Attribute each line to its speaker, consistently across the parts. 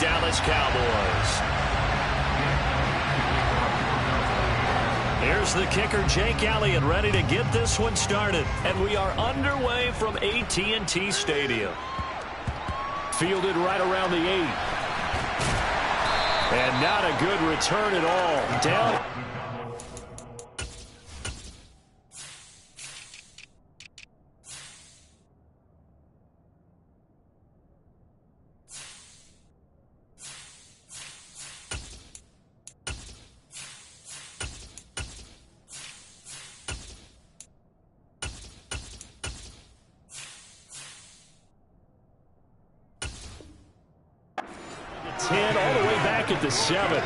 Speaker 1: Dallas Cowboys. Here's the kicker, Jake Elliott, ready to get this one started. And we are underway from AT&T Stadium. Fielded right around the 8. And not a good return at all. Down. All the way back at the 7.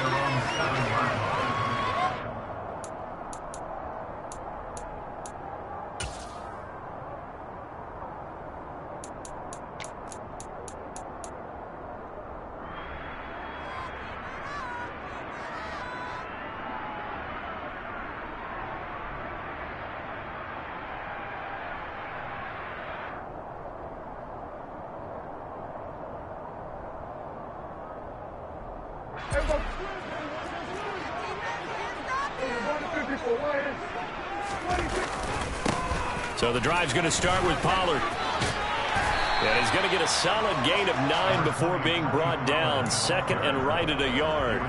Speaker 1: So the drive's going to start with Pollard. And he's going to get a solid gain of 9 before being brought down. Second and right at a yard.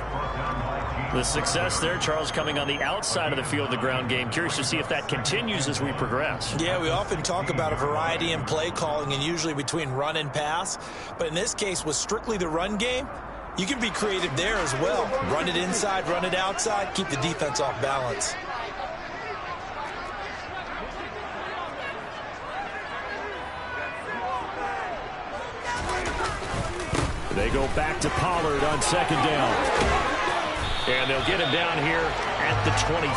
Speaker 1: The success there, Charles, coming on the outside of the field, the ground game. Curious to see if that continues as we progress. Yeah, we often talk about a variety in play calling and usually between run and pass. But in this case, with strictly the run game, you can be creative there as well. Run it inside, run it outside, keep the defense off balance. They go back to Pollard on second down. And they'll get him down here at the 23.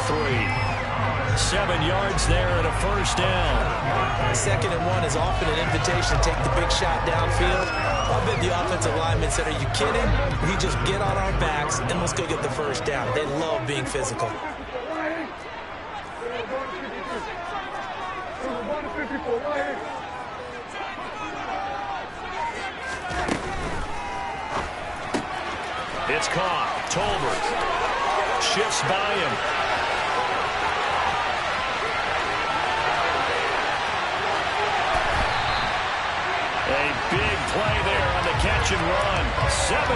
Speaker 1: 7 yards there and a first down. Second and 1 is often an invitation to take the big shot downfield. I bet the offensive linemen said, are you kidding? We just get on our backs and let's go get the first down. They love being physical. It's caught. Tolbert shifts by him. A big play there on the catch and run. 73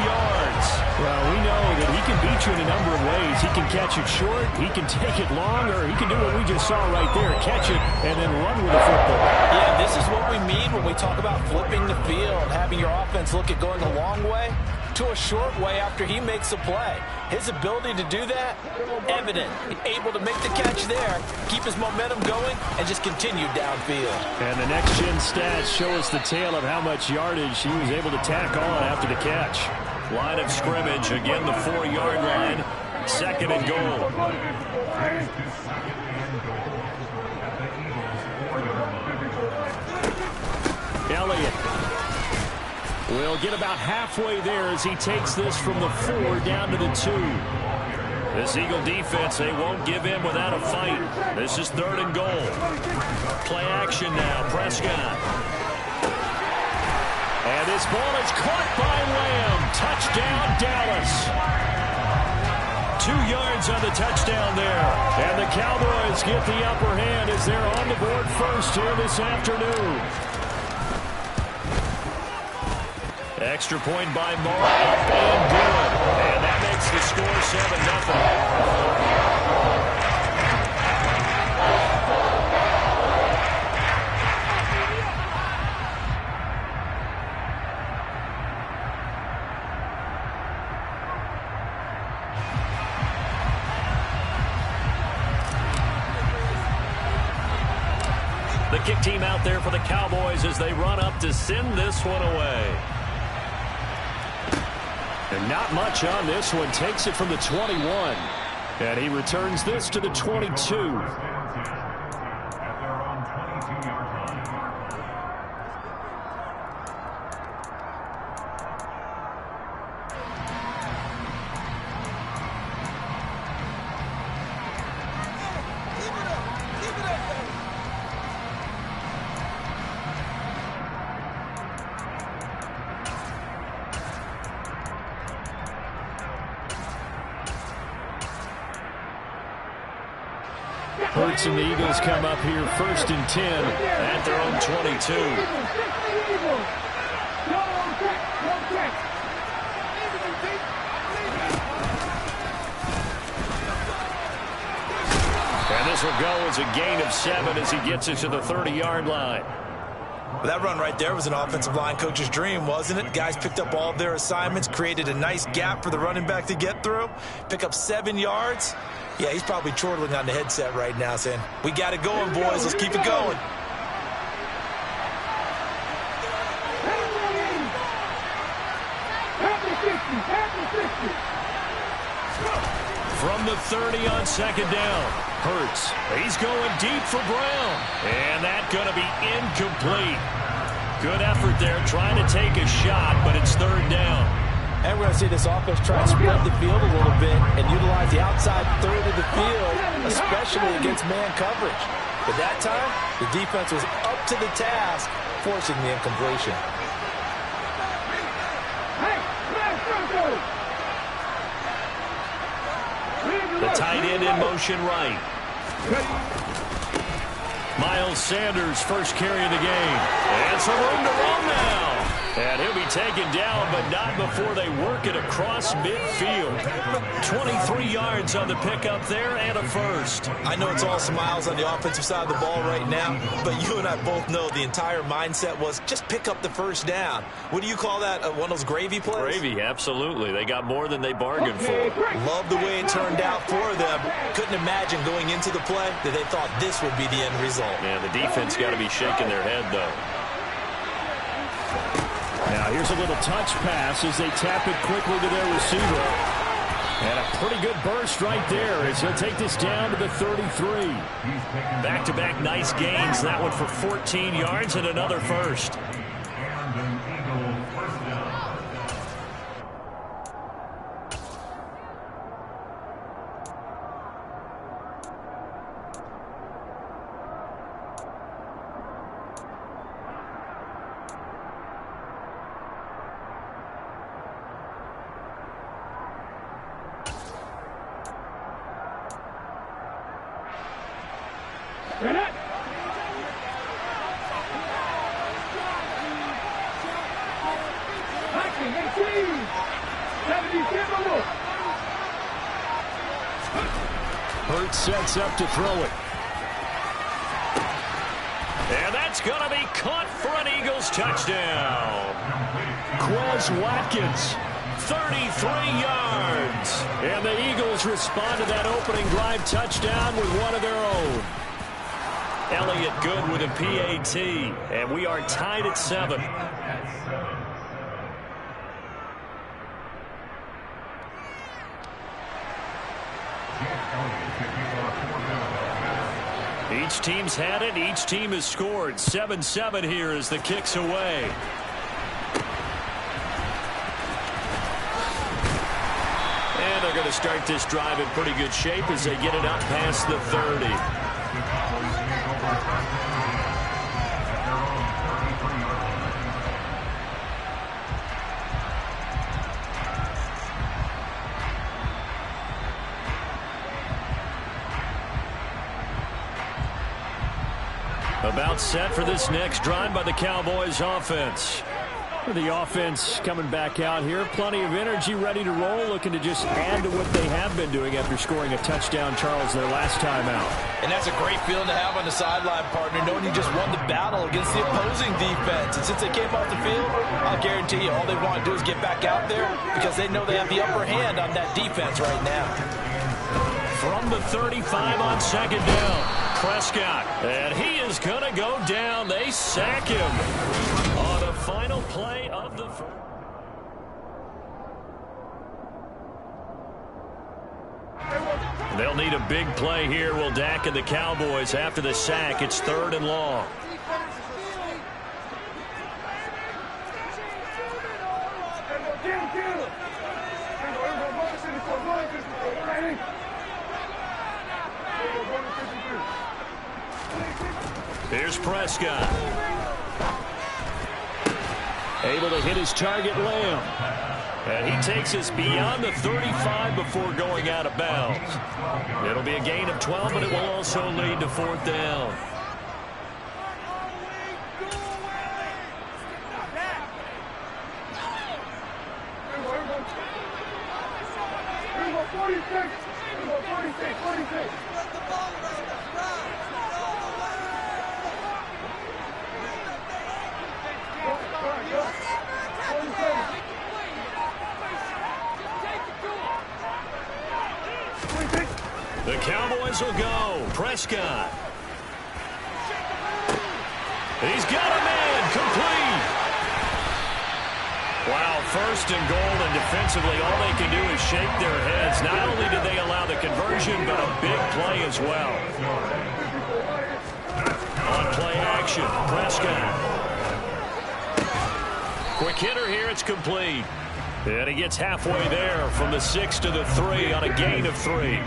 Speaker 1: yards. Well, we know that he can beat you in a number of ways. He can catch it short, he can take it long, or he can do what we just saw right there, catch it and then run with the football. Yeah, this is what we mean when we talk about flipping the field, having your offense look at going a long way to a short way after he makes a play. His ability to do that, evident. Able to make the catch there, keep his momentum going, and just continue downfield. And the next-gen stats show us the tale of how much yardage he was able to tack on after the catch. Line of scrimmage, again the 4-yard line. Second and goal. Elliott will get about halfway there as he takes this from the 4 down to the 2. This Eagle defense, they won't give in without a fight. This is third and goal. Play action now, Prescott. And this ball is caught by Lamb. Touchdown, Dallas. 2 yards on the touchdown there. And the Cowboys get the upper hand as they're on the board first here this afternoon. Extra point by Moore, up and good. And that makes the score 7-0. The kick team out there for the Cowboys as they run up to send this one away. And not much on this one. Takes it from the 21. And he returns this to the 22. Hurts and the Eagles come up here 1st and 10 at their own 22. And this will go as a gain of 7 as he gets it to the 30-yard line.
Speaker 2: Well, that run right there was an offensive line coach's dream, wasn't it? Guys picked up all of their assignments, created a nice gap for the running back to get through, pick up 7 yards. Yeah, he's probably chortling on the headset right now saying, we got it going, boys. Let's keep it going.
Speaker 1: From the 30 on 2nd down. Hurts. He's going deep for Brown. And that's going to be incomplete. Good effort there trying to take a shot, but it's 3rd down.
Speaker 2: And we're going to see this offense try to spread the field a little bit and utilize the outside third of the field, especially against man coverage. But that time, the defense was up to the task, forcing the incompletion.
Speaker 1: The tight end in motion right. Miles Sanders, first carry of the game. And some room to run now. And he'll be taken down, but not before they work it across midfield. 23 yards on the pickup there and a first.
Speaker 2: I know it's all smiles on the offensive side of the ball right now, but you and I both know the entire mindset was just pick up the first down. What do you call that? One of those gravy plays?
Speaker 1: Gravy, absolutely. They got more than they bargained for.
Speaker 2: Love the way it turned out for them. Couldn't imagine going into the play that they thought this would be the end result.
Speaker 1: Yeah, the defense got to be shaking their head, though. Now here's a little touch pass as they tap it quickly to their receiver. And a pretty good burst right there as he'll take this down to the 33. Back-to-back nice gains. That one for 14 yards and another first. Hurts sets up to throw it. And that's going to be caught for an Eagles touchdown. Quez Watkins, 33 yards. And the Eagles respond to that opening drive touchdown with one of their own. Elliott Good with a PAT. And we are tied at 7. Each team's had it. Each team has scored. 7-7 here as the kick's away. And they're going to start this drive in pretty good shape as they get it up past the 30. About set for this next drive by the Cowboys offense. The offense coming back out here. Plenty of energy, ready to roll, looking to just add to what they have been doing after scoring a touchdown, Charles, their last time out.
Speaker 2: And that's a great feeling to have on the sideline, partner, knowing you just won the battle against the opposing defense. And since they came off the field, I'll guarantee you all they want to do is get back out there because they know they have the upper hand on that defense right now.
Speaker 1: From the 35 on 2nd down. Prescott, and he is going to go down. They sack him on the final play of the first. They'll need a big play here, will Dak and the Cowboys after the sack. It's 3rd and long. Here's Prescott. Able to hit his target, Lamb. And he takes us beyond the 35 before going out of bounds. It'll be a gain of 12, but it will also lead to 4th down. The Cowboys will go. Prescott. He's got a man. Complete. Wow, 1st and goal, and defensively all they can do is shake their heads. Not only did they allow the conversion, but a big play as well. On play action, Prescott. Quick hitter here, it's complete. And he gets halfway there from the 6 to the 3 on a gain of 3.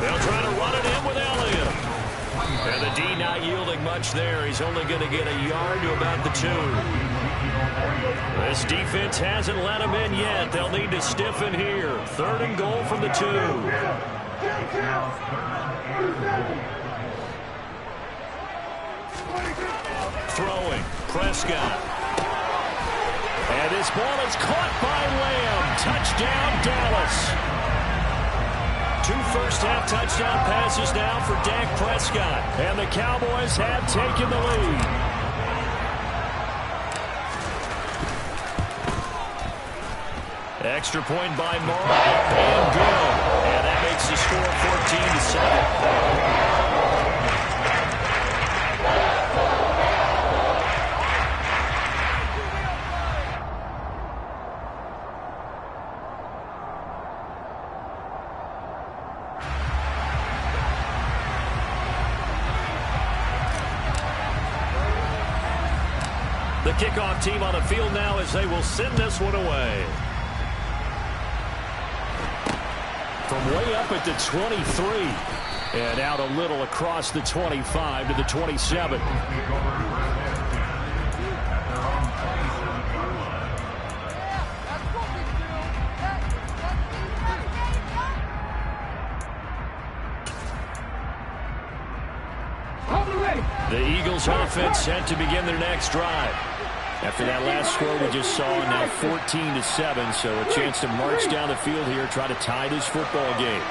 Speaker 1: They'll try to run it in with Elliott. And the D not yielding much there. He's only going to get a yard to about the 2. This defense hasn't let him in yet. They'll need to stiffen here. 3rd and goal from the 2. Throwing. Prescott. And this ball is caught by Lamb. Touchdown, Dallas. 2 first-half touchdown passes now for Dak Prescott. And the Cowboys have taken the lead. Extra point by Morrow. And good. And that makes the score 14-7. The kickoff team on the field now as they will send this one away. From way up at the 23 and out a little across the 25 to the 27. The Eagles offense set to begin their next drive. After that last score we just saw, now 14-7, so a chance to march down the field here, try to tie this football game.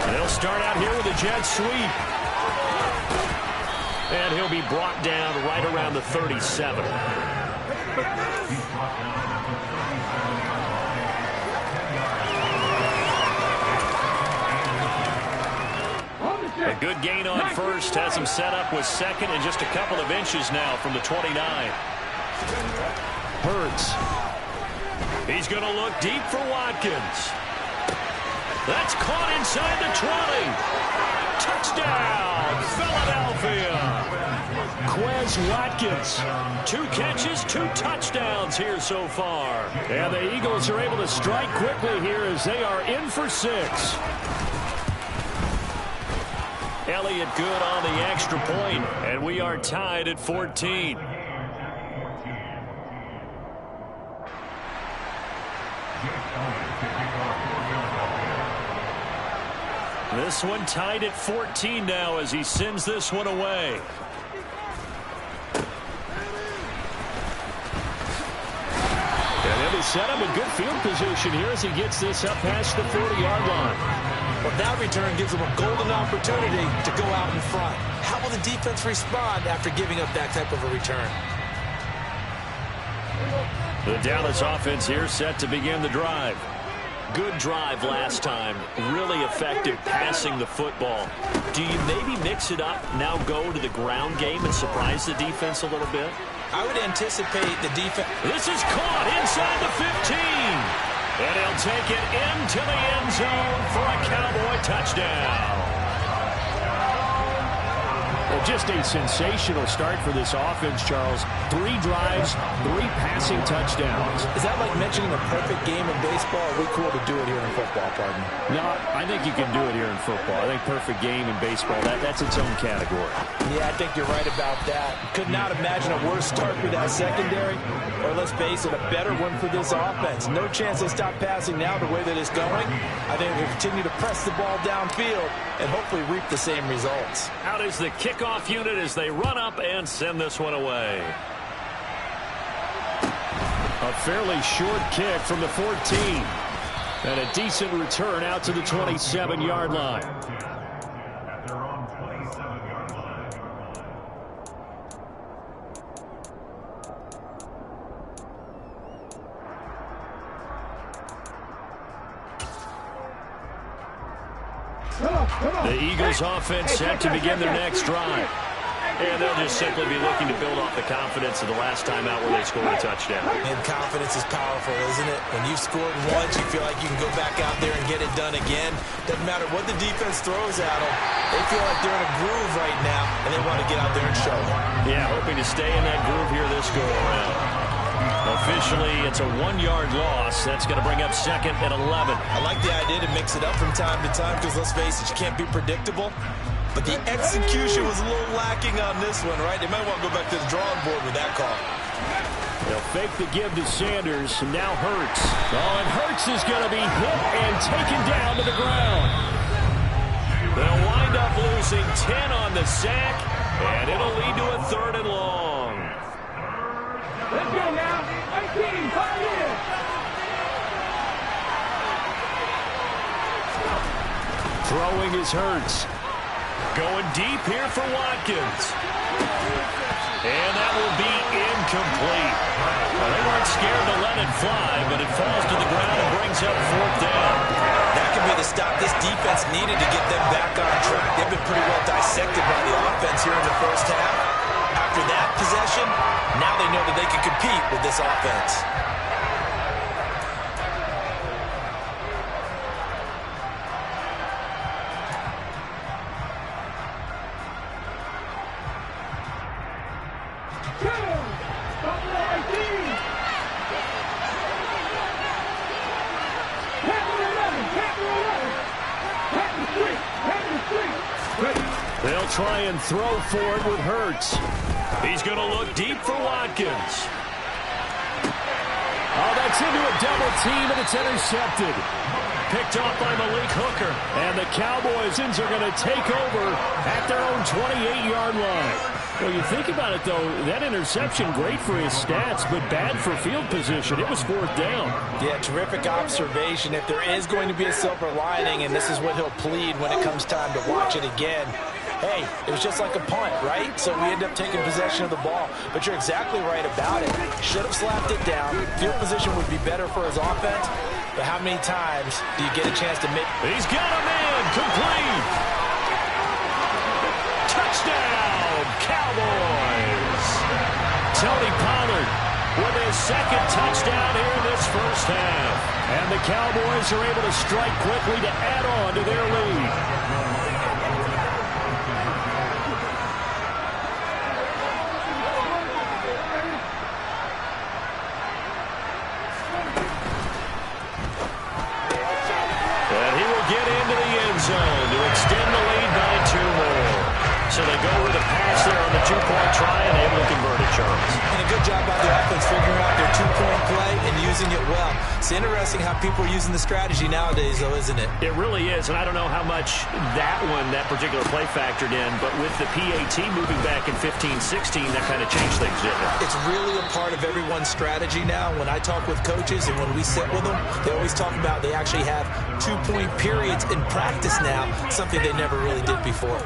Speaker 1: And they'll start out here with a jet sweep. And he'll be brought down right around the 37. A good gain on first, has him set up with 2nd and just a couple of inches now from the 29. Hurts. He's going to look deep for Watkins. That's caught inside the 20. Touchdown, Philadelphia. Quez Watkins. 2 catches, 2 touchdowns here so far. And the Eagles are able to strike quickly here as they are in for 6. Elliott good on the extra point, and we are tied at 14. This one tied at 14 now as he sends this one away. And he'll be set up in good field position here as he gets this up past the 40-yard line.
Speaker 2: Well, that return gives them a golden opportunity to go out in front. How will the defense respond after giving up that type of a return?
Speaker 1: The Dallas offense here set to begin the drive. Good drive last time. Really effective passing the football. Do you maybe mix it up, now go to the ground game and surprise the defense a little bit?
Speaker 2: I would anticipate the defense.
Speaker 1: This is caught inside the 15. And he'll take it into the end zone for a Cowboy touchdown. Just a sensational start for this offense, Charles. 3 drives, 3 passing touchdowns.
Speaker 2: Is that like mentioning a perfect game in baseball? Or are we cool to do it here in football, partner?
Speaker 1: No, I think you can do it here in football. I think perfect game in baseball, that's its own category.
Speaker 2: Yeah, I think you're right about that. Could not imagine a worse start for that secondary, or let's face it, a better one for this offense. No chance they stop passing now the way that it's going. I think they'll continue to press the ball downfield and hopefully reap the same results.
Speaker 3: Out is the kickoff unit as they run up and send this one away.
Speaker 1: A fairly short kick from the 14. And a decent return out to the 27-yard line. The Eagles offense set to begin their next drive.
Speaker 3: And they'll just simply be looking to build off the confidence of the last time out where they scored a touchdown.
Speaker 2: And confidence is powerful, isn't it? When you've scored once, you feel like you can go back out there and get it done again. Doesn't matter what the defense throws at them. They feel like they're in a groove right now, and they want to get out there and show it.
Speaker 3: Yeah, hoping to stay in that groove here this go-around. Officially, it's a 1-yard loss. That's going to bring up 2nd and 11.
Speaker 2: I like the idea to mix it up from time to time because, let's face it, you can't be predictable. But the execution was a little lacking on this one, right? They might want to go back to the drawing board with that call.
Speaker 1: They'll fake the give to Sanders, and now Hurts. Oh, and Hurts is going to be hit and taken down to the ground.
Speaker 3: They'll wind up losing 10 on the sack, and it'll lead to a 3rd and long.
Speaker 4: Let's go now. 18, 5 years.
Speaker 1: Throwing is Hurts.
Speaker 3: Going deep here for Watkins. And that will be incomplete. Well, they weren't scared to let it fly, but it falls to the ground and brings up 4th down.
Speaker 2: That could be the stop this defense needed to get them back on track. They've been pretty well dissected by the offense here in the first half. After that possession, now they know that they can compete with this offense.
Speaker 1: They'll try and throw for it with Hurts.
Speaker 3: He's going to look deep for Watkins.
Speaker 1: Oh, that's into a double team, and it's intercepted.
Speaker 3: Picked off by Malik Hooker.
Speaker 1: And the Cowboys are going to take over at their own 28-yard line. Well, you think about it, though, that interception, great for his stats, but bad for field position. It was 4th down.
Speaker 2: Yeah, terrific observation. If there is going to be a silver lining, and this is what he'll plead when it comes time to watch it again, hey, it was just like a punt, right? So we end up taking possession of the ball. But you're exactly right about it. Should have slapped it down. Field position would be better for his offense. But how many times do you get a chance to make...
Speaker 3: He's got him in. Complete. Touchdown, Cowboys.
Speaker 1: Tony Pollard with his 2nd touchdown here in this first half. And the Cowboys are able to strike quickly to add on to their lead.
Speaker 3: Zone to extend the lead by 2 more. So they go with a pass there on the 2-point try and able to convert it, Charles.
Speaker 2: And a good job by the offense figuring out their 2-point play and using it well. It's interesting how people are using the strategy nowadays, though, isn't it?
Speaker 3: It really is, and I don't know how much that particular play factored in, but with the PAT moving back in 15-16, that kind of changed things, didn't it?
Speaker 2: It's really a part of everyone's strategy now. When I talk with coaches and when we sit with them, they always talk about they actually have 2-point periods in practice now, something they never really did before.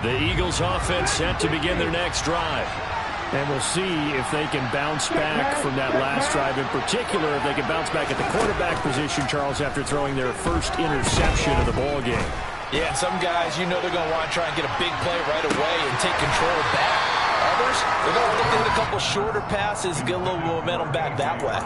Speaker 1: The Eagles offense set to begin their next drive. And we'll see if they can bounce back from that last drive. In particular, if they can bounce back at the quarterback position, Charles, after throwing their first interception of the ball game.
Speaker 2: Yeah, some guys, you know they're going to want to try and get a big play right away and take control back. Others, they're going to look at a couple shorter passes, get a little momentum back that way.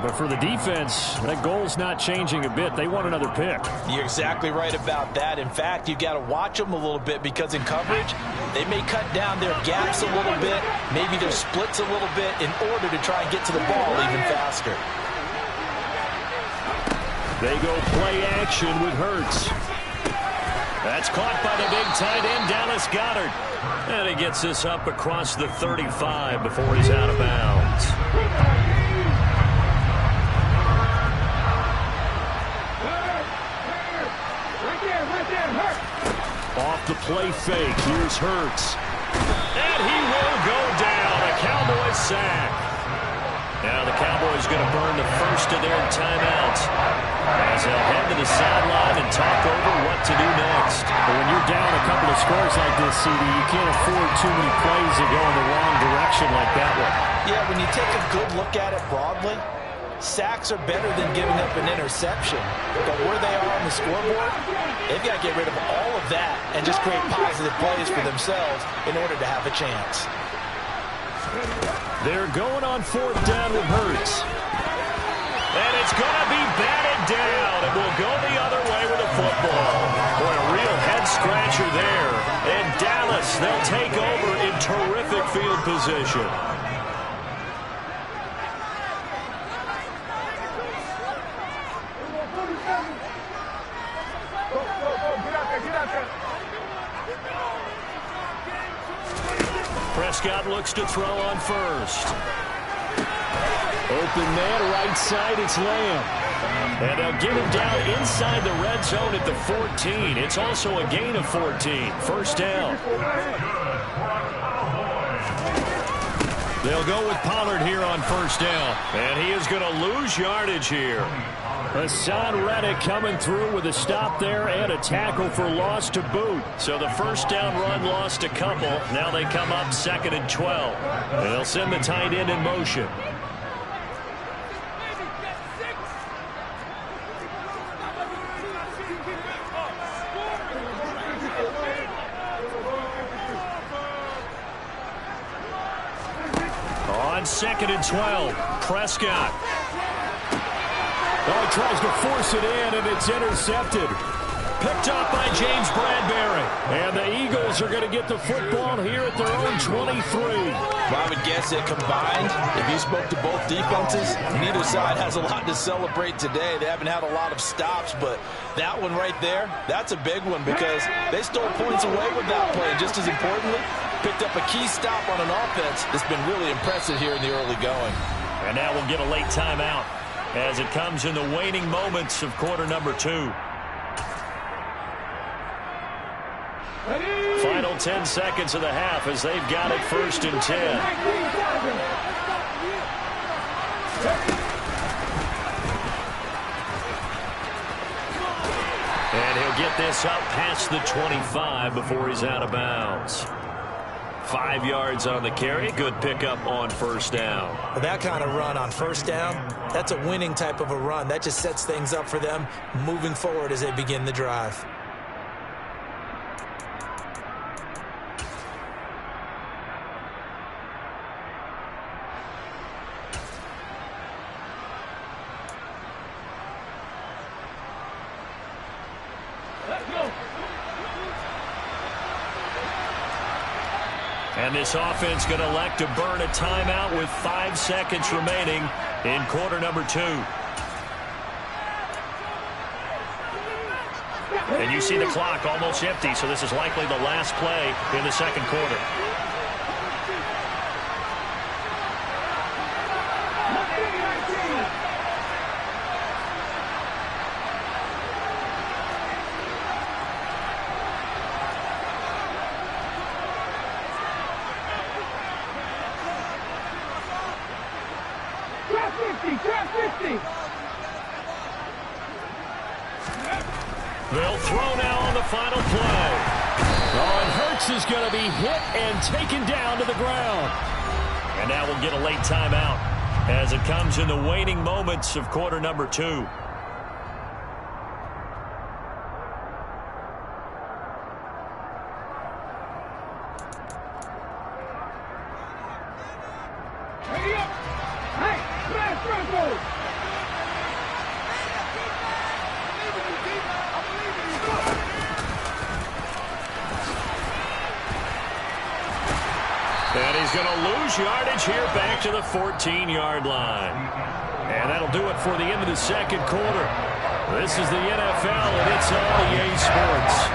Speaker 1: But for the defense, that goal's not changing a bit. They want another pick.
Speaker 2: You're exactly right about that. In fact, you've got to watch them a little bit because in coverage, they may cut down their gaps a little bit, maybe their splits a little bit in order to try and get to the ball even faster.
Speaker 1: They go play action with Hurts.
Speaker 3: That's caught by the big tight end, Dallas Goedert. And he gets this up across the 35 before he's out of bounds.
Speaker 1: Off the play fake, here's Hurts.
Speaker 3: And he will go down. A Cowboys sack. Now the Cowboys going to burn the first of their timeouts as they'll head to the sideline and talk over what to do next.
Speaker 1: But when you're down a couple of scores like this, CD, you can't afford too many plays that go in the wrong direction like that one.
Speaker 2: Yeah, when you take a good look at it broadly, sacks are better than giving up an interception. But where they are on the scoreboard, they've got to get rid of all of that and just create positive plays for themselves in order to have a chance.
Speaker 1: They're going on fourth down with Hurts.
Speaker 3: And it's going to be batted down. And will go the other way with the football. Boy, a real head-scratcher there. And Dallas, they'll take over in terrific field position. Prescott looks to throw on first.
Speaker 1: Open man, right side, it's Lamb.
Speaker 3: And they'll get him down inside the red zone at the 14. It's also a gain of 14. First down. They'll go with Pollard here on first down. And he is going to lose yardage here.
Speaker 1: Hassan Reddick coming through with a stop there and a tackle for loss to boot.
Speaker 3: So the first down run lost a couple. Now they come up second and 12. And they'll send the tight end in motion. On second and 12, Prescott.
Speaker 1: Oh, he tries to force it in, and it's intercepted.
Speaker 3: Picked up by James Bradbury.
Speaker 1: And the Eagles are going to get the football here at their own 23.
Speaker 2: Well, I would guess that combined, if you spoke to both defenses, neither side has a lot to celebrate today. They haven't had a lot of stops, but that one right there, that's a big one because they stole points away with that play. And just as importantly, picked up a key stop on an offense that's been really impressive here in the early going.
Speaker 3: And now we'll get a late timeout as it comes in the waning moments of quarter number 2. Final 10 seconds of the half as they've got it first and 10. And he'll get this up past the 25 before he's out of bounds. 5 yards on the carry. Good pickup on first down.
Speaker 2: That kind of run on first down, that's a winning type of a run. That just sets things up for them moving forward as they begin the drive.
Speaker 3: And this offense going to elect to burn a timeout with 5 seconds remaining in quarter number 2. And you see the clock almost empty, so this is likely the last play in the second quarter. They'll throw now on the final play.
Speaker 1: Oh, and Hurts is going to be hit and taken down to the ground.
Speaker 3: And now we'll get a late timeout as it comes in the waning moments of quarter number 2. going to lose yardage here back to the 14-yard line. And that'll do it for the end of the second quarter. This is the NFL, and it's on EA Sports.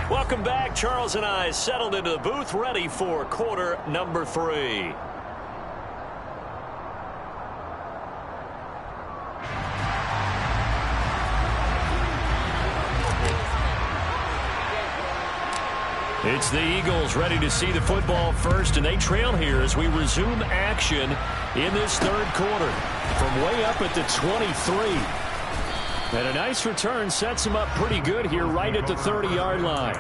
Speaker 3: Welcome back. Charles and I settled into the booth, ready for quarter number 3. It's the Eagles ready to see the football first, and they trail here as we resume action in this third quarter from way up at the 23. And a nice return sets him up pretty good here right at the 30-yard line.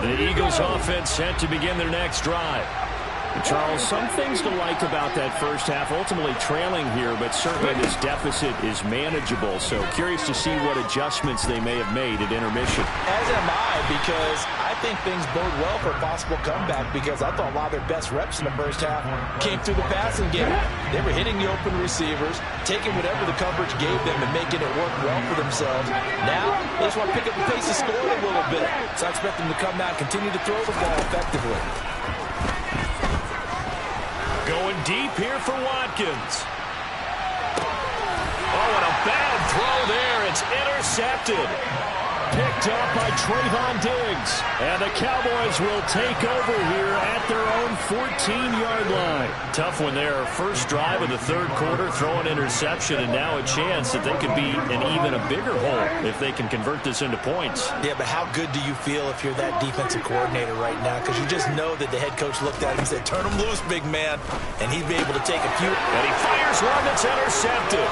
Speaker 3: The Eagles offense set to begin their next drive. Charles, some things to like about that first half. Ultimately trailing here, but certainly this deficit is manageable. So curious to see what adjustments they may have made at intermission.
Speaker 2: As am I, because I think things bode well for a possible comeback, because I thought a lot of their best reps in the first half came through the passing game. They were hitting the open receivers, taking whatever the coverage gave them and making it work well for themselves. Now, they just want to pick up the pace and score a little bit. So I expect them to come out and continue to throw the ball effectively.
Speaker 3: Going deep here for Watkins. Oh, and a bad throw there. It's intercepted. Picked up by Trayvon Diggs. And the Cowboys will take over here at their own 14-yard line. Tough one there. First drive of the third quarter, throw an interception, and now a chance that they could be in even a bigger hole if they can convert this into points.
Speaker 2: Yeah, but how good do you feel if you're that defensive coordinator right now? Because you just know that the head coach looked at him and said, turn him loose, big man. And he'd be able to take a few.
Speaker 3: And he fires one that's intercepted.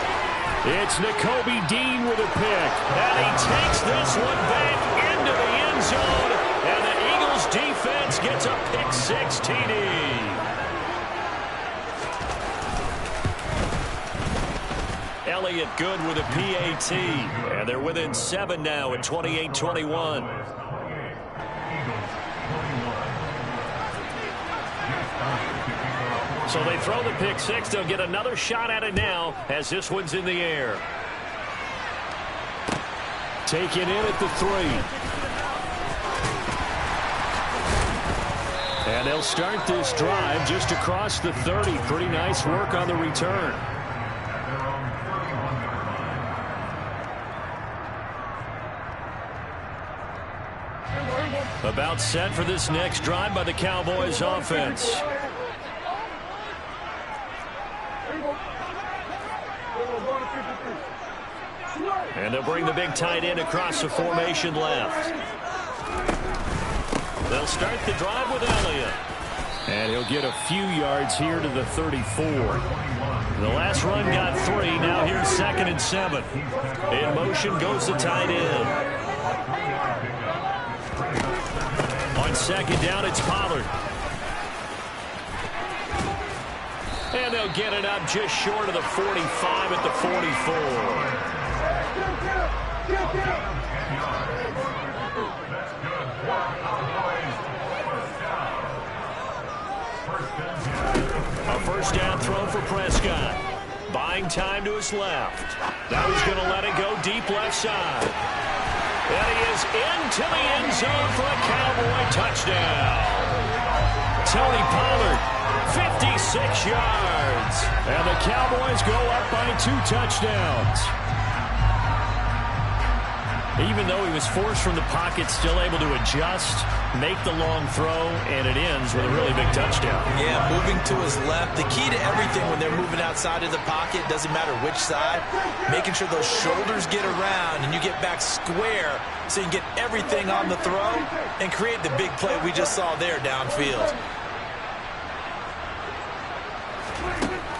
Speaker 3: It's Nakobe Dean with a pick. And he takes this one back into the end zone. And the Eagles defense gets a pick-6 TD. Elliott good with a PAT. And they're within 7 now at 28-21. So they throw the pick-6. They'll get another shot at it now as this one's in the air. Taken in at the 3. And they'll start this drive just across the 30. Pretty nice work on the return. About set for this next drive by the Cowboys offense. And they'll bring the big tight end across the formation left. They'll start the drive with Elliott. And he'll get a few yards here to the 34. The last run got 3. Now here's 2nd and 7. In motion goes the tight end. On 2nd down, it's Pollard. And they'll get it up just short of the 45 at the 44. A first down throw for Prescott. Buying time to his left. Now he's going to let it go deep left side. And he is into the end zone for a Cowboy touchdown. Tony Pollard, 56 yards. And the Cowboys go up by 2 touchdowns. Even though he was forced from the pocket, still able to adjust, make the long throw, and it ends with a really big touchdown.
Speaker 2: Yeah, moving to his left. The key to everything when they're moving outside of the pocket, doesn't matter which side, making sure those shoulders get around and you get back square so you can get everything on the throw and create the big play we just saw there downfield.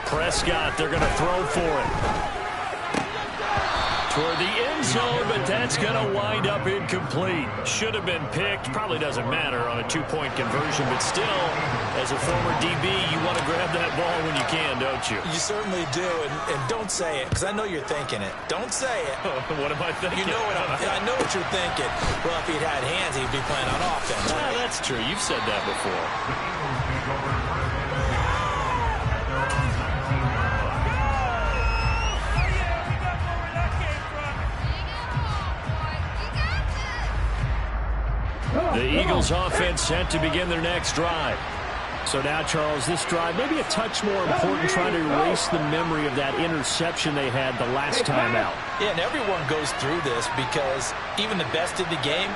Speaker 3: Prescott, they're going to throw for it. toward the end zone, but that's going to wind up incomplete. Should have been picked. Probably doesn't matter on a two-point conversion, but still, as a former DB, you want to grab that ball when you can, don't you?
Speaker 2: You certainly do, and don't say it, because I know you're thinking it. Don't say it.
Speaker 3: What am I thinking?
Speaker 2: You know what I know what you're thinking. Well, if he'd had hands, he'd be playing on offense.
Speaker 3: Right? That's true. You've said that before. The Eagles offense set to begin their next drive. So now, Charles, this drive may be a touch more important, trying to erase the memory of that interception they had the last time out.
Speaker 2: Yeah, and everyone goes through this because even the best in the game,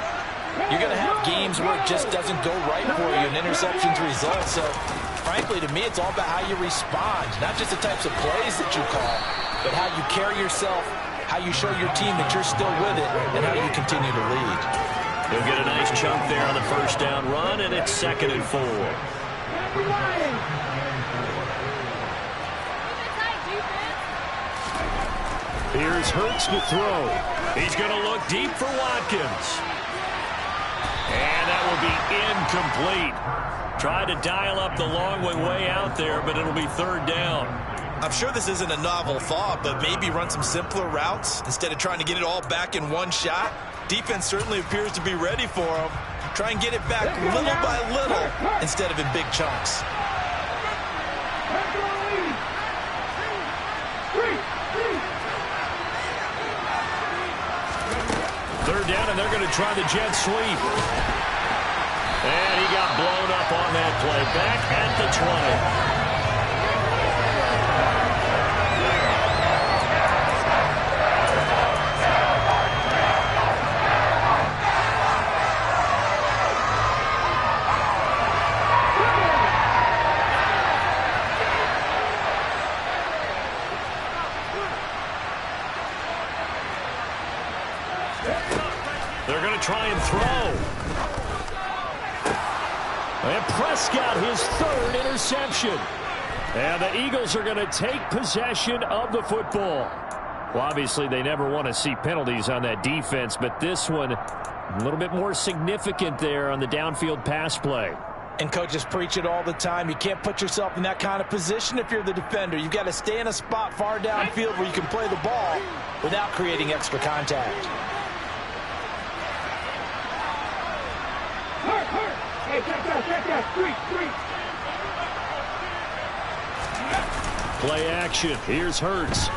Speaker 2: you're going to have games where it just doesn't go right for you and interceptions result. So, frankly, to me, it's all about how you respond, not just the types of plays that you call, but how you carry yourself, how you show your team that you're still with it, and how you continue to lead.
Speaker 3: He'll get a nice chunk there on the first down run, and it's 2nd and 4. Here's Hurts to throw. He's going to look deep for Watkins. And that will be incomplete. Tried to dial up the long way out there, but it'll be 3rd down.
Speaker 2: I'm sure this isn't a novel thought, but maybe run some simpler routes instead of trying to get it all back in one shot. Defense certainly appears to be ready for him. Try and get it back little by little instead of in big chunks.
Speaker 3: Third down, and they're going to try the jet sweep. And he got blown up on that play. Back at the 20. They're going to try and throw. And Prescott, his 3rd interception. And the Eagles are going to take possession of the football. Well, obviously, they never want to see penalties on that defense, but this one a little bit more significant there on the downfield pass play.
Speaker 2: And coaches preach it all the time. You can't put yourself in that kind of position if you're the defender. You've got to stay in a spot far downfield where you can play the ball without creating extra contact.
Speaker 3: Play action. Here's Hurts.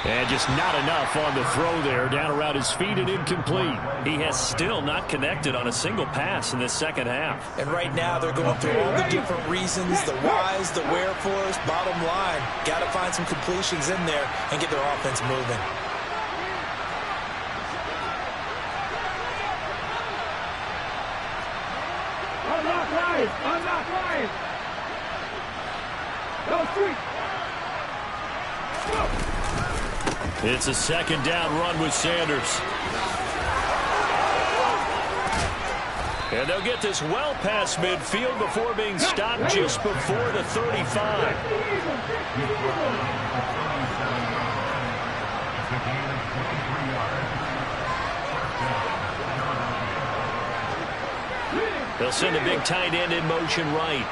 Speaker 3: And just not enough on the throw there. Down around his feet and incomplete. He has still not connected on a single pass in this second half.
Speaker 2: And right now they're going through all the different reasons, the whys, the wherefores. Bottom line, got to find some completions in there and get their offense moving.
Speaker 4: Unlock line. No street.
Speaker 3: It's a 2nd down run with Sanders. And they'll get this well past midfield before being stopped just before the 35. They'll send a big tight end in motion right.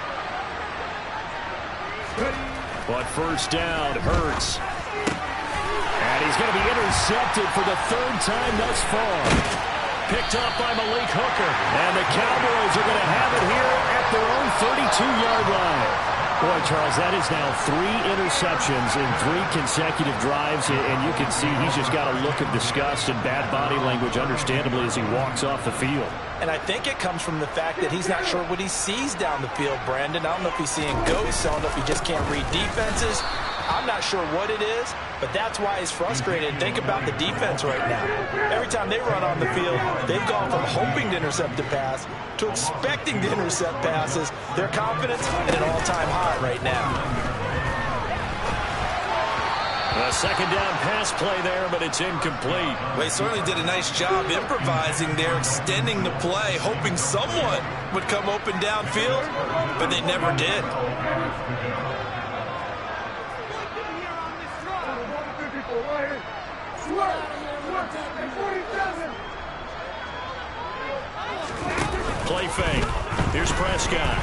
Speaker 3: But first down, Hurts. And he's going to be intercepted for the 3rd time thus far. Picked up by Malik Hooker. And the Cowboys are going to have it here at their own 32-yard line. Boy, Charles, that is now 3 interceptions in 3 consecutive drives, and you can see he's just got a look of disgust and bad body language, understandably, as he walks off the field.
Speaker 2: And I think it comes from the fact that he's not sure what he sees down the field, Brandon. I don't know if he's seeing ghosts. I don't know if he just can't read defenses. I'm not sure what it is, but that's why he's frustrated. Think about the defense right now. Every time they run on the field, they've gone from hoping to intercept a pass to expecting to intercept passes. Their confidence at an all-time high right now.
Speaker 3: A 2nd down pass play there, but it's incomplete.
Speaker 2: Well, he certainly did a nice job improvising there, extending the play, hoping someone would come open downfield, but they never did.
Speaker 3: Play fake. Here's Prescott.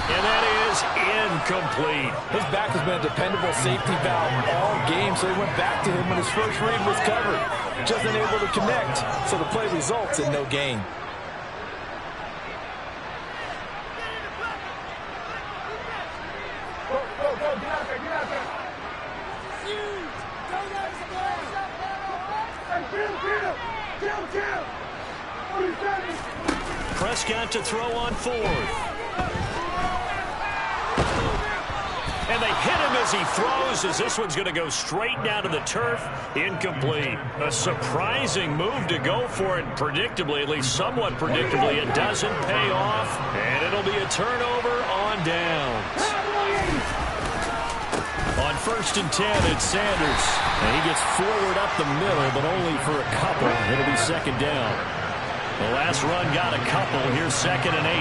Speaker 3: And that is incomplete.
Speaker 2: His back has been a dependable safety valve all game, so he went back to him when his first read was covered. Just unable to connect, so the play results in no gain.
Speaker 3: Prescott to throw on fourth. And they hit him as he throws, as this one's going to go straight down to the turf. Incomplete. A surprising move to go for it. Predictably, at least somewhat predictably, it doesn't pay off. And it'll be a turnover on downs. On 1st and 10, it's Sanders. And he gets forward up the middle, but only for a couple. It'll be 2nd down. The last run got a couple. Here's 2nd and 8.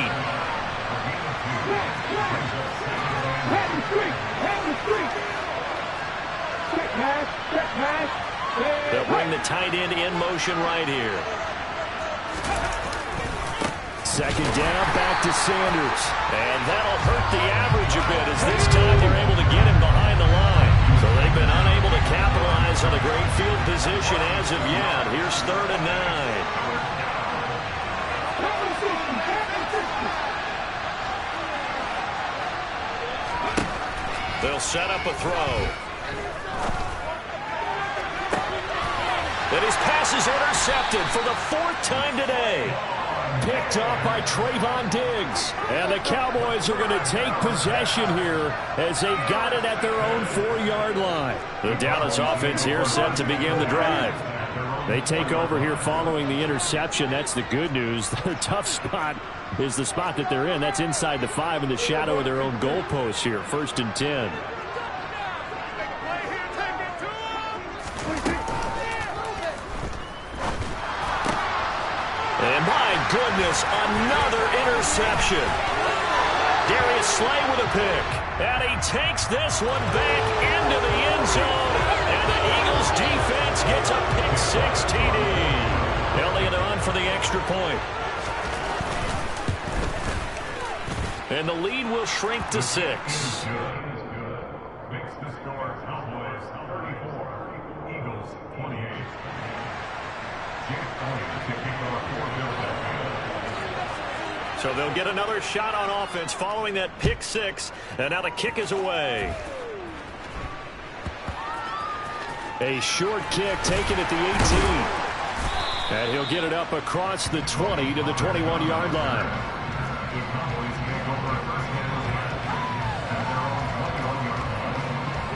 Speaker 3: They'll bring the tight end in motion right here. 2nd down, back to Sanders. And that'll hurt the average a bit, as this time they're able to get him behind the line. So they've been unable to capitalize on a great field position as of yet. Here's 3rd and 9. They'll set up a throw. And his pass is intercepted for the 4th time today. Picked up by Trayvon Diggs. And the Cowboys are going to take possession here as they've got it at their own 4-yard line. The Dallas offense here set to begin the drive. They take over here following the interception. That's the good news. Their tough spot is the spot that they're in. That's inside the 5 in the shadow of their own goalpost here. 1st and 10. And my goodness, another interception. Darius Slay with a pick. And he takes this one back into the end zone. And the Eagles defense gets a pick-6 TD. Elliott on for the extra point. And the lead will shrink to 6.
Speaker 5: Makes the score Cowboys 34, Eagles 28.
Speaker 3: So they'll get another shot on offense following that pick-6. And now the kick is away. A short kick taken at the 18. And he'll get it up across the 20 to the 21-yard line.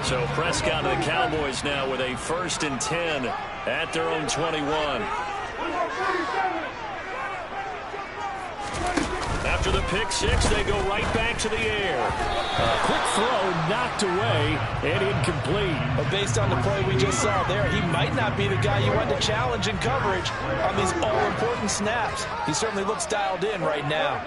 Speaker 3: So Prescott and the Cowboys now with a 1st and 10 at their own 21. After the pick-6, they go right back to the air. A quick throw knocked away and incomplete.
Speaker 2: But based on the play we just saw there, he might not be the guy you want to challenge in coverage on these all-important snaps. He certainly looks dialed in right now.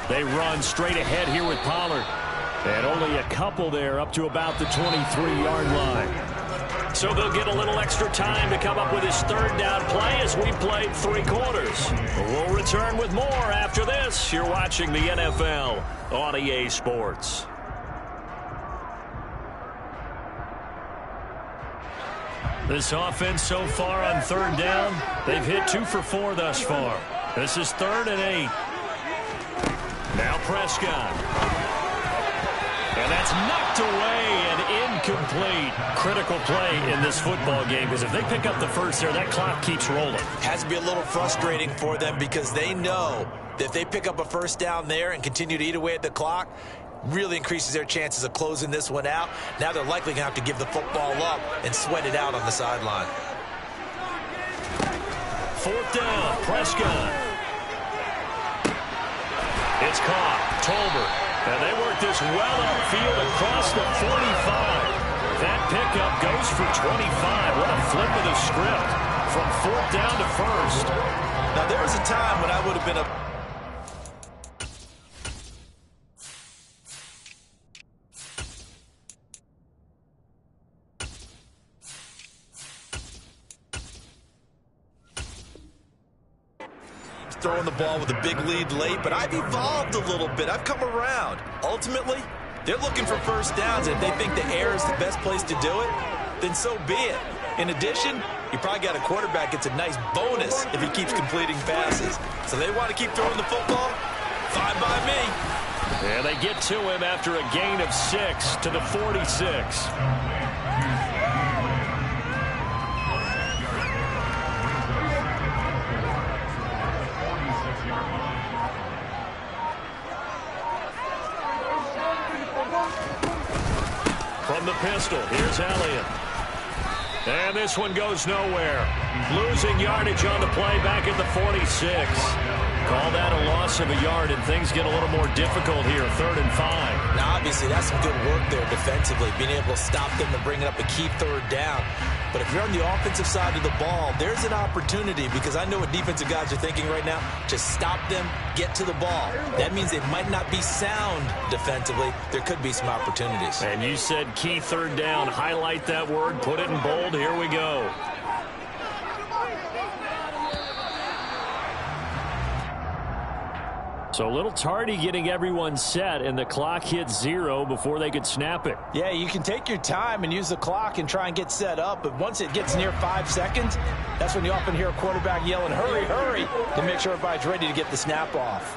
Speaker 3: They run straight ahead here with Pollard. And only a couple there up to about the 23-yard line. So they'll get a little extra time to come up with his 3rd down play as we played 3 quarters. We'll return with more after this. You're watching the NFL on EA Sports. This offense so far on 3rd down, they've hit 2 for 4 thus far. This is 3rd and 8. Now Prescott. And that's knocked away and incomplete. Critical play in this football game, because if they pick up the first there, that clock keeps rolling.
Speaker 2: Has to be a little frustrating for them because they know that if they pick up a 1st down there and continue to eat away at the clock, really increases their chances of closing this one out. Now they're likely going to have to give the football up and sweat it out on the sideline.
Speaker 3: 4th down, Prescott. It's caught. Tolbert. And they work this well upfield across the 45. that pickup goes for 25. What a flip of the script from 4th down to 1st.
Speaker 2: Now, there was a time when I would have been a... throwing the ball with a big lead late, but I've evolved a little bit. I've come around. Ultimately, they're looking for first downs, and if they think the air is the best place to do it, then so be it. In addition, you probably got a quarterback gets a nice bonus if he keeps completing passes. So they want to keep throwing the football? Fine by me.
Speaker 3: And they get to him after a gain of 6 to the 46. From the pistol, here's Elliott. And this one goes nowhere. Losing yardage on the play back at the 46. Call that a loss of a yard, and things get a little more difficult here, 3rd and 5.
Speaker 2: Now, obviously, that's some good work there defensively, being able to stop them and bring up a key 3rd down. But if you're on the offensive side of the ball, there's an opportunity, because I know what defensive guys are thinking right now. Just stop them, get to the ball. That means they might not be sound defensively. There could be some opportunities.
Speaker 3: And you said key 3rd down. Highlight that word, put it in bold. Here we go. So a little tardy getting everyone set, and the clock hits 0 before they could snap it.
Speaker 2: Yeah, you can take your time and use the clock and try and get set up, but once it gets near 5 seconds, that's when you often hear a quarterback yelling, hurry, hurry, to make sure everybody's ready to get the snap off.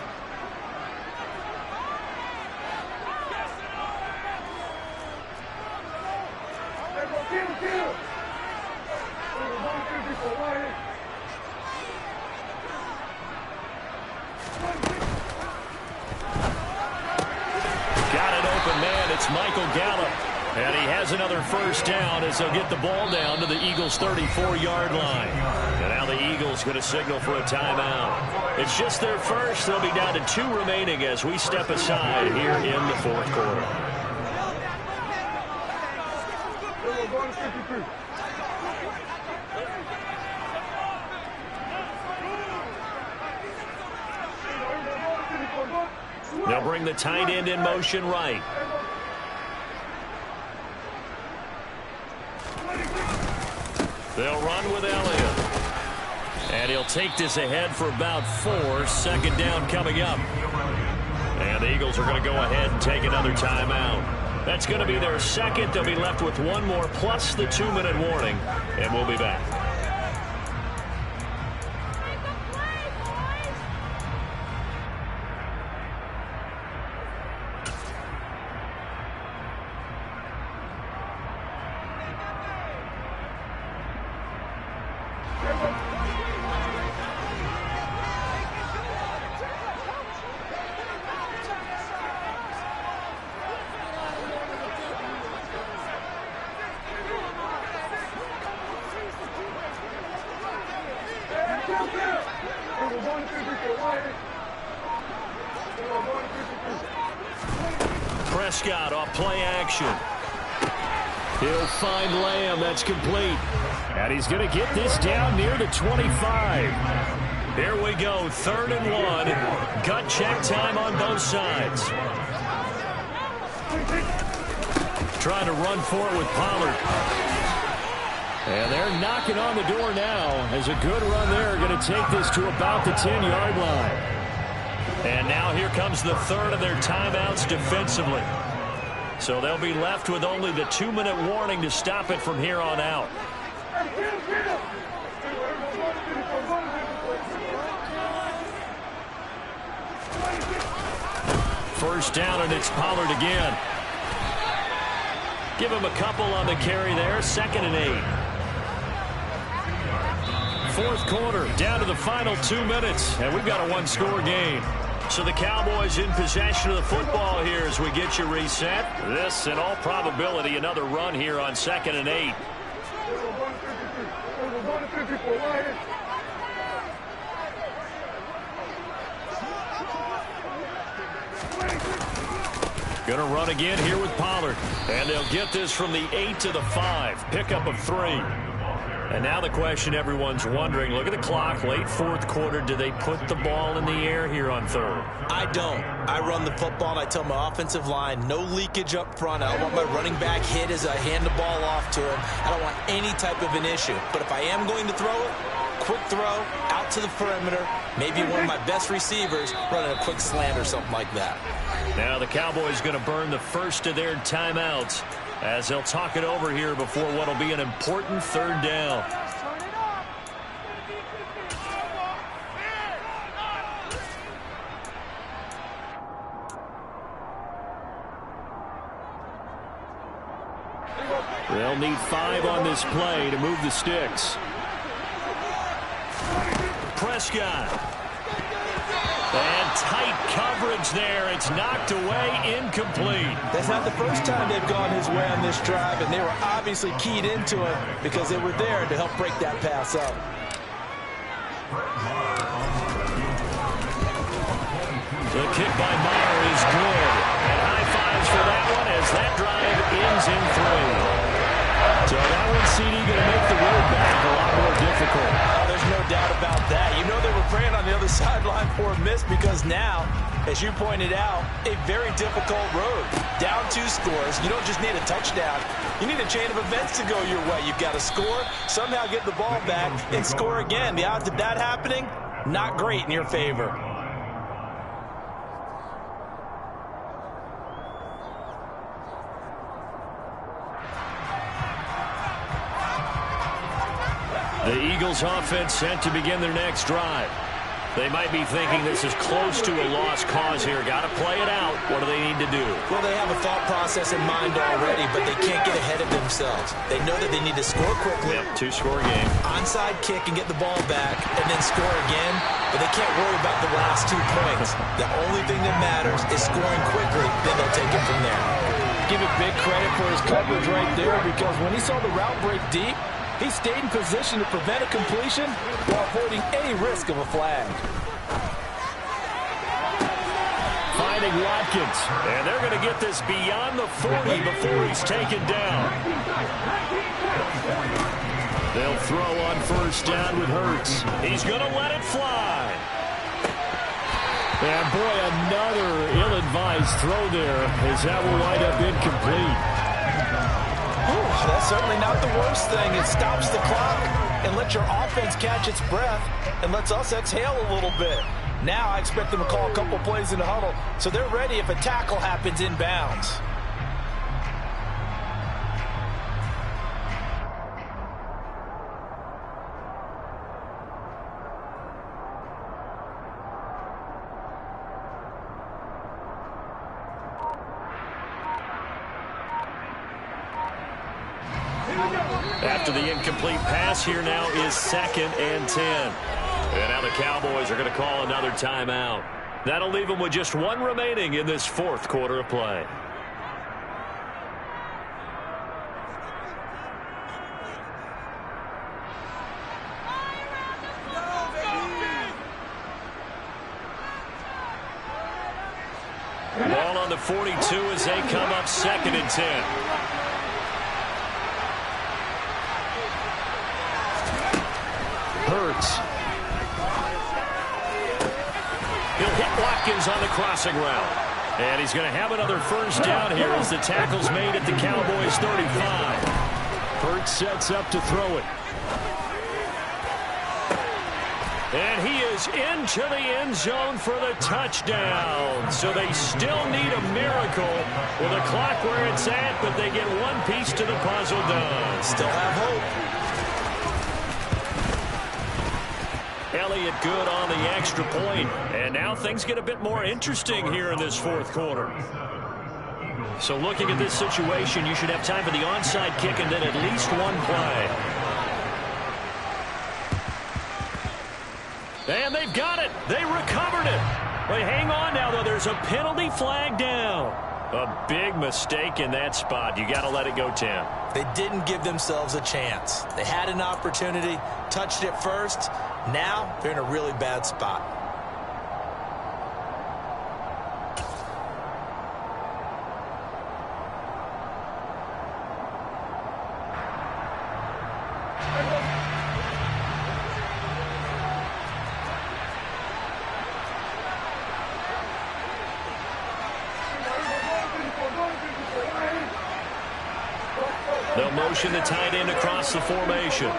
Speaker 3: It's Michael Gallup, and he has another first down as they'll get the ball down to the Eagles' 34-yard line. And now the Eagles going to signal for a timeout. It's just their first. They'll be down to 2 remaining as we step aside here in the 4th quarter. They'll bring the tight end in motion right. They'll run with Elliott. And he'll take this ahead for about 4. 2nd down coming up. And the Eagles are going to go ahead and take another timeout. That's going to be their second. They'll be left with 1 more plus the 2-minute warning. And we'll be back. Prescott off play action. He'll find Lamb. That's complete. And he's going to get this down near the 25. Here we go. 3rd and 1. Gut check time on both sides. Trying to run for it with Pollard. And they're knocking on the door now as a good run there. Going to take this to about the 10-yard line. And now here comes the 3rd of their timeouts defensively. So they'll be left with only the 2-minute warning to stop it from here on out. First down, and it's Pollard again. Give him a couple on the carry there. 2nd and 8. 4th quarter, down to the final 2 minutes, and we've got a 1-score game. So the Cowboys in possession of the football here as we get you reset. This, in all probability, another run here on 2nd and 8. Going to run again here with Pollard. And they'll get this from the 8 to the 5. Pickup of 3. And now the question everyone's wondering, look at the clock, late fourth quarter. Do they put the ball in the air here on third?
Speaker 2: I don't. I run the football, and I tell my offensive line, no leakage up front. I don't want my running back hit as I hand the ball off to him. I don't want any type of an issue. But if I am going to throw it, quick throw, out to the perimeter, maybe one of my best receivers running a quick slant or something like that.
Speaker 3: Now the Cowboys going to burn the first of their timeouts as they'll talk it over here before what will be an important third down. They'll need 5 on this play to move the sticks. Prescott. And tight coverage there. It's knocked away, incomplete.
Speaker 2: That's not the first time they've gone his way on this drive, and they were obviously keyed into it because they were there to help break that pass up.
Speaker 3: The kick by Meyer is good. And high fives for that one as that drive ends in 3. So that one, CD, going to make the road back a lot more difficult.
Speaker 2: Oh, there's no doubt about that. You know they were praying on the other sideline for a miss because now, as you pointed out, a very difficult road. Down 2 scores. You don't just need a touchdown. You need a chain of events to go your way. You've got to score, somehow get the ball back, and score again. The odds of that happening, not great in your favor.
Speaker 3: The Eagles offense set to begin their next drive. They might be thinking this is close to a lost cause here. Got to play it out. What do they need to do?
Speaker 2: Well, they have a thought process in mind already, but they can't get ahead of themselves. They know that they need to score quickly.
Speaker 3: Yep, 2-score game.
Speaker 2: Onside kick and get the ball back and then score again, but they can't worry about the last 2 points. The only thing that matters is scoring quickly, then they'll take it from there. Give it big credit for his coverage right there because when he saw the route break deep, he stayed in position to prevent a completion while avoiding any risk of a flag.
Speaker 3: Finding Watkins, and they're going to get this beyond the 40 before he's taken down. They'll throw on first down with Hurts. He's going to let it fly. And boy, another ill-advised throw there as that will wind up incomplete.
Speaker 2: That's certainly not the worst thing. It stops the clock and lets your offense catch its breath and lets us exhale a little bit. Now I expect them to call a couple plays in the huddle so they're ready if a tackle happens inbounds.
Speaker 3: After the incomplete pass, here now is 2nd and 10. And now the Cowboys are going to call another timeout. That'll leave them with just 1 remaining in this 4th quarter of play. Ball on the 42 as they come up 2nd and 10. Hurts. He'll hit Watkins on the crossing route. And he's going to have another first down here as the tackle's made at the Cowboys 35. Hurts sets up to throw it. And he is into the end zone for the touchdown. So they still need a miracle with the clock where it's at, but they get one piece to the puzzle done.
Speaker 2: Still have hope.
Speaker 3: Elliott good on the extra point. And now things get a bit more interesting here in this 4th quarter. So looking at this situation, you should have time for the onside kick and then at least 1 play. And they've got it. They recovered it. But hang on now, though. There's a penalty flag down. A big mistake in that spot. You got to let it go, Tim.
Speaker 2: They didn't give themselves a chance. They had an opportunity, touched it first. Now they're in a really bad spot.
Speaker 3: They'll motion the tight end across the formation.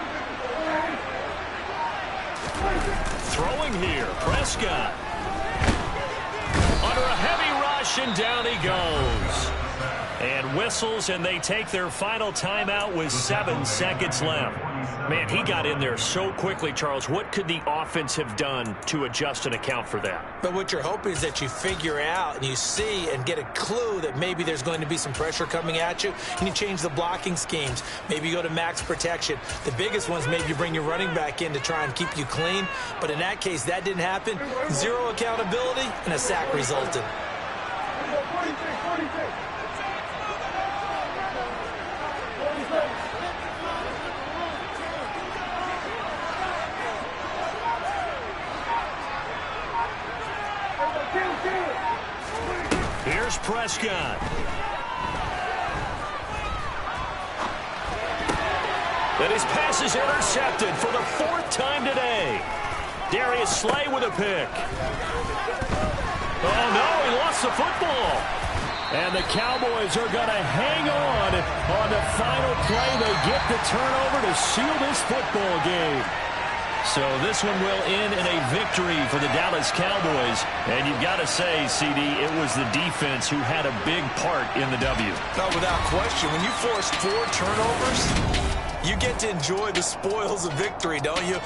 Speaker 3: Throwing here, Prescott. Under a heavy rush, and down he goes. And whistles, and they take their final timeout with 7 seconds left. Man, he got in there so quickly, Charles. What could the offense have done to adjust and account for that?
Speaker 2: But what you're hoping is that you figure out and you see and get a clue that maybe there's going to be some pressure coming at you, and you change the blocking schemes. Maybe you go to max protection. The biggest ones, maybe you bring your running back in to try and keep you clean. But in that case, that didn't happen. 0 accountability, and a sack resulted.
Speaker 3: Here's Prescott. And his pass is intercepted for the 4th time today. Darius Slay with a pick. Oh, no, he lost the football.
Speaker 1: And the Cowboys are going to hang on the final play. They get the turnover to seal this football game.
Speaker 3: So this one will end in a victory for the Dallas Cowboys. And you've got to say, CD, it was the defense who had a big part in the W.
Speaker 2: No, without question. When you force 4 turnovers, you get to enjoy the spoils of victory, don't you?